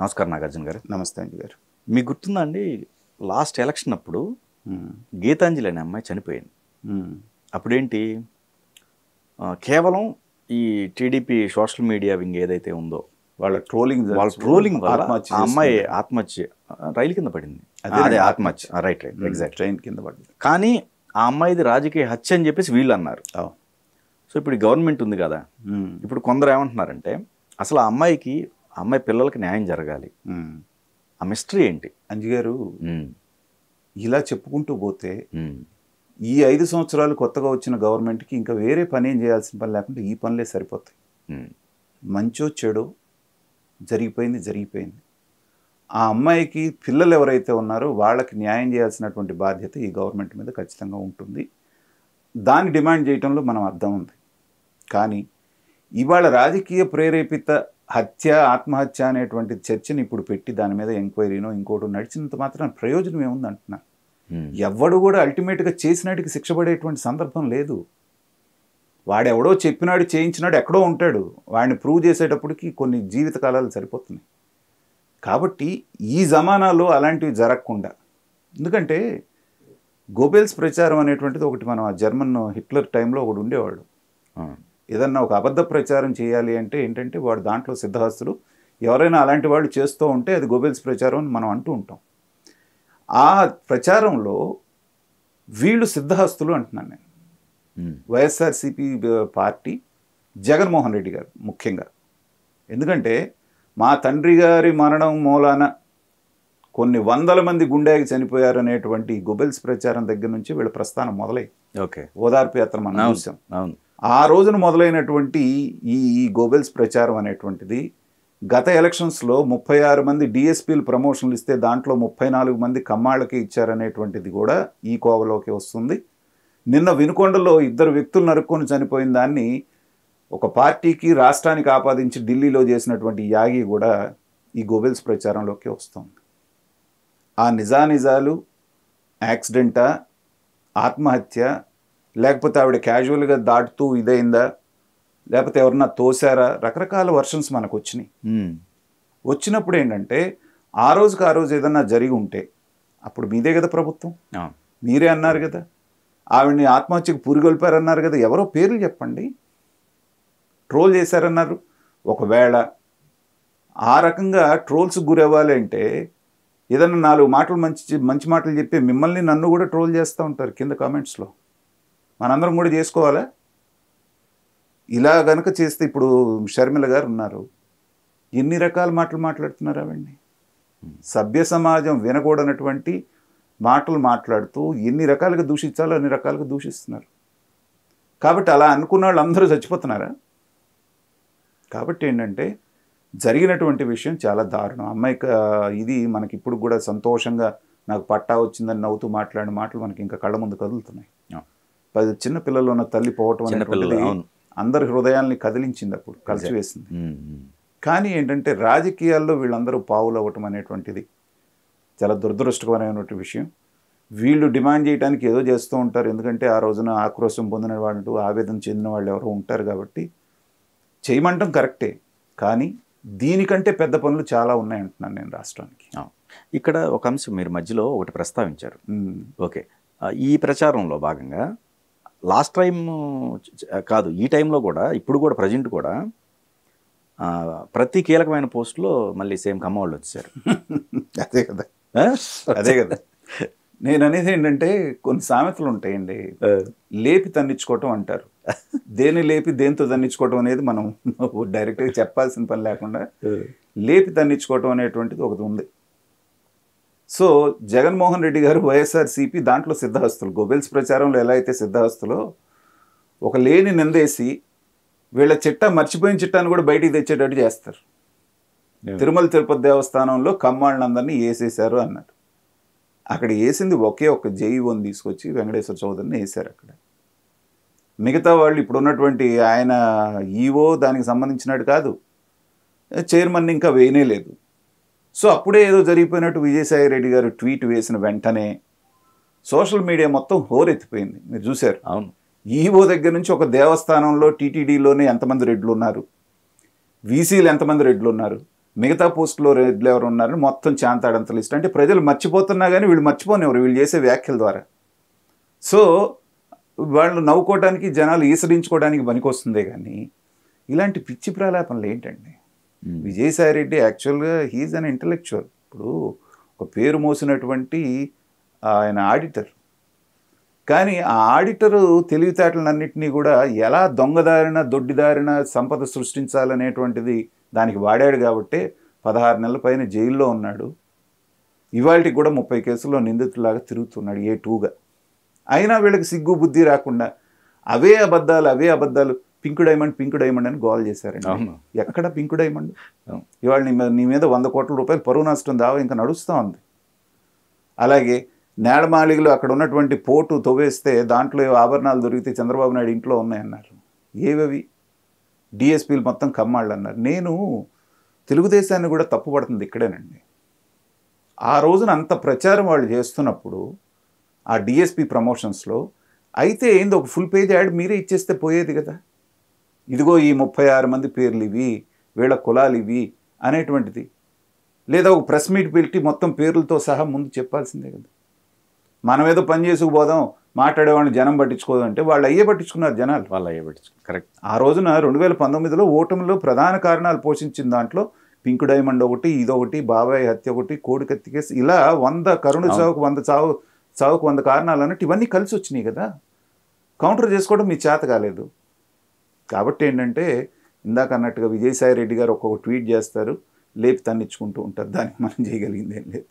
నమస్కారం నాగార్జున గారు. నమస్తే అంజి గారు. మీకు గుర్తుందా అండి, లాస్ట్ ఎలక్షన్ అప్పుడు గీతాంజలి అనే అమ్మాయి చనిపోయింది. అప్పుడేంటి, కేవలం ఈ టీడీపీ సోషల్ మీడియా వింగ్ ఏదైతే ఉందో వాళ్ళ ట్రోలింగ్ వల్ల ఆ అమ్మాయి ఆత్మహత్య, రైలు కింద పడింది. అదే ఆత్మహత్య, రైట్ ఎగ్జాక్ట్, ట్రైన్ కింద పడింది. కానీ ఆ అమ్మాయిది రాజకీయ హత్య అని చెప్పేసి వీళ్ళు అన్నారు. సో ఇప్పుడు గవర్నమెంట్ ఉంది కదా, ఇప్పుడు కొందరు ఏమంటున్నారంటే అసలు ఆ అమ్మాయి పిల్లలకి న్యాయం జరగాలి. ఆ మిస్టరీ ఏంటి అంజి గారు? ఇలా చెప్పుకుంటూ పోతే ఈ 5 సంవత్సరాలు కొత్తగా వచ్చిన గవర్నమెంట్కి ఇంకా వేరే పని ఏం చేయాల్సిన పని లేకుండా ఈ పనులే సరిపోతాయి. మంచో చెడో జరిగిపోయింది. ఆ అమ్మాయికి పిల్లలు ఎవరైతే ఉన్నారో వాళ్ళకి న్యాయం చేయాల్సినటువంటి బాధ్యత ఈ గవర్నమెంట్ మీద ఖచ్చితంగా ఉంటుంది. దాన్ని డిమాండ్ చేయడంలో మనం అర్థం ఉంది. కానీ ఇవాళ రాజకీయ ప్రేరేపిత హత్య, ఆత్మహత్య అనేటువంటి చర్చని ఇప్పుడు పెట్టి దాని మీద ఎంక్వైరీనో ఇంకోటి నడిచినంత మాత్రం ప్రయోజనం ఏముంది అంటున్నా. ఎవడు కూడా అల్టిమేట్గా చేసినాడికి శిక్ష పడేటువంటి సందర్భం లేదు. వాడెవడో చెప్పినాడు, చేయించినాడు, ఎక్కడో ఉంటాడు. వాడిని ప్రూవ్ చేసేటప్పటికి కొన్ని జీవితకాలాలు సరిపోతున్నాయి. కాబట్టి ఈ జమానాలో అలాంటివి జరగకుండా, ఎందుకంటే గోబెల్స్ ప్రచారం అనేటువంటిది ఒకటి, మనం ఆ జర్మన్ హిట్లర్ టైంలో ఒకడు ఉండేవాడు. ఏదన్నా ఒక అబద్ధ ప్రచారం చేయాలి అంటే ఏంటంటే వాడు దాంట్లో సిద్ధహస్తులు. ఎవరైనా అలాంటి వాళ్ళు చేస్తూ ఉంటే అది గోబెల్స్ ప్రచారం అని మనం అంటూ ఉంటాం. ఆ ప్రచారంలో వీళ్ళు సిద్ధహస్తులు అంటున్నాను నేను. వైఎస్ఆర్సీపీ పార్టీ, జగన్మోహన్ రెడ్డి గారు ముఖ్యంగా. ఎందుకంటే మా తండ్రి గారి మరణం మూలాన కొన్ని వందల మంది గుండెకి చనిపోయారు అనేటువంటి గోబెల్స్ ప్రచారం దగ్గర నుంచి వీళ్ళ ప్రస్థానం మొదలై ఓదార్పు యాత్ర మనం చూసాం. ఆ రోజున మొదలైనటువంటి ఈ గోబెల్స్ ప్రచారం అనేటువంటిది గత ఎలక్షన్స్లో 36 మంది డిఎస్పీలు ప్రమోషన్లు ఇస్తే దాంట్లో 34 మంది కమ్మాళ్ళకి ఇచ్చారనేటువంటిది కూడా ఈ కోవలోకి వస్తుంది. నిన్న వినుకొండలో 2 వ్యక్తులు నరుక్కొని చనిపోయిన దాన్ని ఒక పార్టీకి, రాష్ట్రానికి ఆపాదించి ఢిల్లీలో చేసినటువంటి యాగి కూడా ఈ గోబెల్స్ ప్రచారంలోకి వస్తుంది. ఆ నిజాలు యాక్సిడెంటా, ఆత్మహత్య, లేకపోతే ఆవిడ క్యాజువల్గా దాటుతూ ఇదైందా, లేకపోతే ఎవరన్నా తోసారా, రకరకాల వర్షన్స్ మనకు వచ్చినాయి. వచ్చినప్పుడు ఏంటంటే ఆ రోజు ఏదన్నా జరిగి ఉంటే అప్పుడు మీదే కదా ప్రభుత్వం, మీరే అన్నారు కదా ఆవిడ్ని ఆత్మహత్యకు పురిగొల్పారన్నారు కదా, ఎవరో పేర్లు చెప్పండి, ట్రోల్ చేశారన్నారు. ఒకవేళ ఆ రకంగా ట్రోల్స్ గురవ్వాలి అంటే ఏదన్నా 4 మాటలు మంచి మాటలు చెప్పి మిమ్మల్ని, నన్ను కూడా ట్రోల్ చేస్తూ ఉంటారు కింద కామెంట్స్లో. మనందరం కూడా చేసుకోవాలా? ఇలా గనక చేస్తే ఇప్పుడు షర్మిల గారు ఉన్నారు, ఎన్ని రకాల మాటలు మాట్లాడుతున్నారు ఆవిడ్ని. సభ్య సమాజం వినకూడనటువంటి మాటలు మాట్లాడుతూ ఎన్ని రకాలుగా దూషించాలో అన్ని రకాలుగా దూషిస్తున్నారు. కాబట్టి అలా అనుకున్న వాళ్ళు అందరూ చచ్చిపోతున్నారా? కాబట్టి ఏంటంటే జరిగినటువంటి విషయం చాలా దారుణం. అమ్మాయికి ఇది మనకి ఇప్పుడు కూడా సంతోషంగా నాకు పట్టా వచ్చిందని నవ్వుతూ మాట్లాడిన మాటలు మనకి ఇంకా కళ్ళ ముందు కదులుతున్నాయి. 10 చిన్న పిల్లలు ఉన్న తల్లి పోవటం అనేటువంటిది అందరి హృదయాల్ని కదిలించింది, అప్పుడు కలిసివేసింది. కానీ ఏంటంటే రాజకీయాల్లో వీళ్ళందరూ పావులు అవ్వటం అనేటువంటిది చాలా దురదృష్టకరమైనటువంటి విషయం. వీళ్ళు డిమాండ్ చేయడానికి ఏదో చేస్తూ ఉంటారు. ఎందుకంటే ఆ రోజున ఆక్రోశం పొందిన వాళ్ళు, ఆవేదన చెందిన వాళ్ళు ఎవరో ఉంటారు. కాబట్టి చేయమంటాం కరెక్టే, కానీ దీనికంటే పెద్ద పనులు చాలా ఉన్నాయంటున్నాను నేను రాష్ట్రానికి. ఇక్కడ ఒక అంశం మీరు మధ్యలో ఒకటి ప్రస్తావించారు. ఓకే, ఈ ప్రచారంలో భాగంగా లాస్ట్ టైం కాదు, ఈ టైంలో కూడా, ఇప్పుడు కూడా, ప్రజెంట్ కూడా ప్రతి కీలకమైన పోస్టులో మళ్ళీ సేమ్ కమ్మవాళ్ళు వచ్చారు. అదే కదా నేను అనేది. ఏంటంటే కొన్ని సామెతలు ఉంటాయండి, లేపి తన్నించుకోవటం అంటారు. దేని లేపి దేంతో తన్నించుకోవటం అనేది మనం డైరెక్ట్గా చెప్పాల్సిన పని లేకుండా లేపి తన్నించుకోవటం అనేటువంటిది ఒకటి ఉంది. సో జగన్మోహన్ రెడ్డి గారు, వైఎస్ఆర్సీపీ దాంట్లో సిద్ధహస్తులు. గోబెల్స్ ప్రచారంలో ఎలా అయితే సిద్ధహస్తులో ఒక లేని నిందేసి వీళ్ళ చిట్టా, మర్చిపోయిన చిట్టాన్ని కూడా బయటికి తెచ్చేటట్టు చేస్తారు. తిరుమల తిరుపతి దేవస్థానంలో కమ్మాళ్ళందరినీ వేసేశారు అన్నారు. అక్కడ వేసింది ఒకే ఒక జేఈఓని తీసుకొచ్చి వెంకటేశ్వర చౌదరిని వేశారు అక్కడ. మిగతా వాళ్ళు ఇప్పుడు ఉన్నటువంటి ఆయన ఈఓ దానికి సంబంధించినట్టు కాదు, చైర్మన్ ఇంకా వేయనే లేదు. సో అప్పుడే ఏదో జరిగిపోయినట్టు విజయసాయి రెడ్డి గారు ట్వీట్ వేసిన వెంటనే సోషల్ మీడియా మొత్తం హోరెత్తిపోయింది. మీరు చూశారు. అవును, ఈఓ దగ్గర నుంచి ఒక దేవస్థానంలో టీటీడీలోనే ఎంతమంది రెడ్లు ఉన్నారు, వీసీలు ఎంతమంది రెడ్లు ఉన్నారు, మిగతా పోస్టులో రెడ్లు ఎవరు ఉన్నారని మొత్తం చాంతాడంత లిస్ట్. అంటే ప్రజలు మర్చిపోతున్నా కానీ వీళ్ళు మర్చిపోనివ్వరు వీళ్ళు చేసే వ్యాఖ్యల ద్వారా. సో వాళ్ళు నవ్వుకోవడానికి జనాలు ఈసరించుకోవడానికి పనికొస్తుందే కానీ ఇలాంటి పిచ్చి ప్రలాపనలు ఏంటండి? విజయసాయి రెడ్డి యాక్చువల్గా హీజ్ అన్ ఇంటలెక్చువల్. ఇప్పుడు ఒక పేరు మోసినటువంటి ఆయన ఆడిటర్, కానీ ఆ ఆడిటరు తెలివితేటలన్నింటినీ కూడా ఎలా దొంగదారిన దొడ్డిదారిన సంపద సృష్టించాలనేటువంటిది దానికి వాడాడు కాబట్టి 16 నెలల పైన జైల్లో ఉన్నాడు. ఇవాళకి కూడా 30 కేసుల్లో నిందితులాగా తిరుగుతున్నాడు A2గా. అయినా వీళ్ళకి సిగ్గు బుద్ధి రాకుండా అవే అబద్ధాలు పింక్ డైమండ్ అని గోల్ చేశారండి. ఎక్కడ పింక్ డైమండ్? ఇవాళ నీ మీద 100 కోట్ల రూపాయలు పరువు నష్టం దావా ఇంకా నడుస్తూ ఉంది. అలాగే నేడమాళిగలు అక్కడ ఉన్నటువంటి పోర్టు తవ్వేస్తే దాంట్లో ఆభరణాలు దొరికితే చంద్రబాబు నాయుడు ఇంట్లో ఉన్నాయన్నారు. ఏవవి? డిఎస్పీలు మొత్తం కమ్మాళ్ళు అన్నారు. నేను తెలుగుదేశాన్ని కూడా తప్పుపడుతుంది ఇక్కడేనండి. ఆ రోజున అంత ప్రచారం వాళ్ళు చేస్తున్నప్పుడు ఆ డిఎస్పీ ప్రమోషన్స్లో అయితే ఏంది ఒక ఫుల్ పేజ్ యాడ్ మీరే ఇచ్చేస్తే పోయేది కదా. ఇదిగో ఈ 36 మంది పేర్లు ఇవి, వీళ్ళ కులాలు ఇవి అనేటువంటిది. లేదా ఒక ప్రెస్ మీట్ పెట్టి మొత్తం పేర్లతో సహా ముందు చెప్పాల్సిందే కదా. మనం ఏదో పని చేసుకుపోదాం మాట్లాడేవాడిని జనం పట్టించుకోదు అంటే వాళ్ళు అయ్యే పట్టించుకున్నారు జనాలు. వాళ్ళు అయ్యే పట్టించుకున్నారు. కరెక్ట్. ఆ రోజున 2019లో ఓటమిలో ప్రధాన కారణాలు పోషించిన దాంట్లో పింక్ డైమండ్ ఒకటి, ఇదొకటి, బాబాయ్ హత్య ఒకటి, కోడికత్తి కేసు, ఇలా 100 కరుణ చావుకు 100 చావుకు 100 కారణాలు అన్నట్టు ఇవన్నీ కలిసి వచ్చినాయి కదా. కౌంటర్ చేసుకోవడం మీ చేత కాలేదు. కాబట్టి ఏంటంటే ఇందాక అన్నట్టుగా విజయసాయి రెడ్డి గారు ఒక్కొక్క ట్వీట్ చేస్తారు, లేపి తన్నిచ్చుకుంటూ ఉంటారు. దానికి మనం చేయగలిగింది ఏం లేదు.